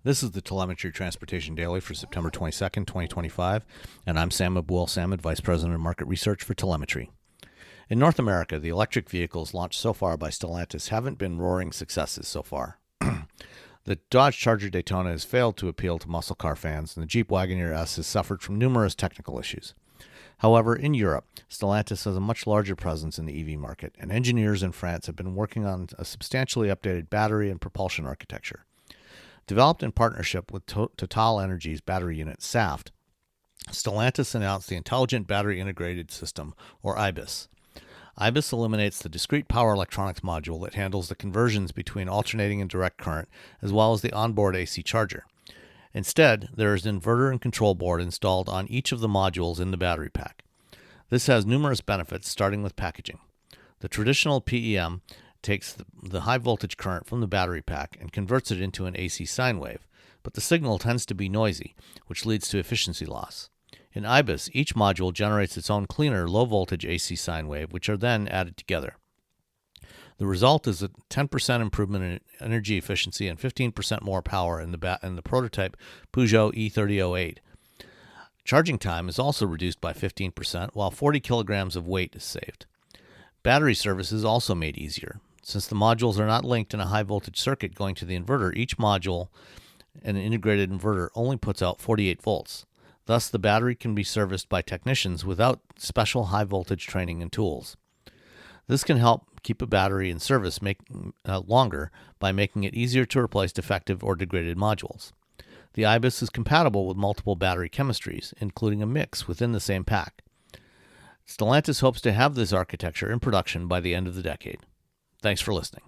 This is the Telemetry Transportation Daily for September 22nd, 2025, and I'm Sam Abul-Samad, Vice President of Market Research for Telemetry. In North America, the electric vehicles launched so far by Stellantis haven't been roaring successes so far. The Dodge Charger Daytona has failed to appeal to muscle car fans, and the Jeep Wagoneer S has suffered from numerous technical issues. However, in Europe, Stellantis has a much larger presence in the EV market, and engineers in France have been working on a substantially updated battery and propulsion architecture. Developed in partnership with Total Energy's battery unit SAFT, Stellantis announced the Intelligent Battery Integrated System, or IBIS. IBIS eliminates the discrete power electronics module that handles the conversions between alternating and direct current, as well as the onboard AC charger. Instead, there is an inverter and control board installed on each of the modules in the battery pack. This has numerous benefits, starting with packaging. The traditional PEM takes the high voltage current from the battery pack and converts it into an AC sine wave, but the signal tends to be noisy, which leads to efficiency loss. In IBIS, each module generates its own cleaner low voltage AC sine wave, which are then added together. The result is a 10% improvement in energy efficiency and 15% more power in the prototype Peugeot E3008. Charging time is also reduced by 15%, while 40 kilograms of weight is saved. Battery service is also made easier. Since the modules are not linked in a high-voltage circuit going to the inverter, each module, an integrated inverter, only puts out 48 volts. Thus, the battery can be serviced by technicians without special high-voltage training and tools. This can help keep a battery in service longer by making it easier to replace defective or degraded modules. The IBIS is compatible with multiple battery chemistries, including a mix within the same pack. Stellantis hopes to have this architecture in production by the end of the decade. Thanks for listening.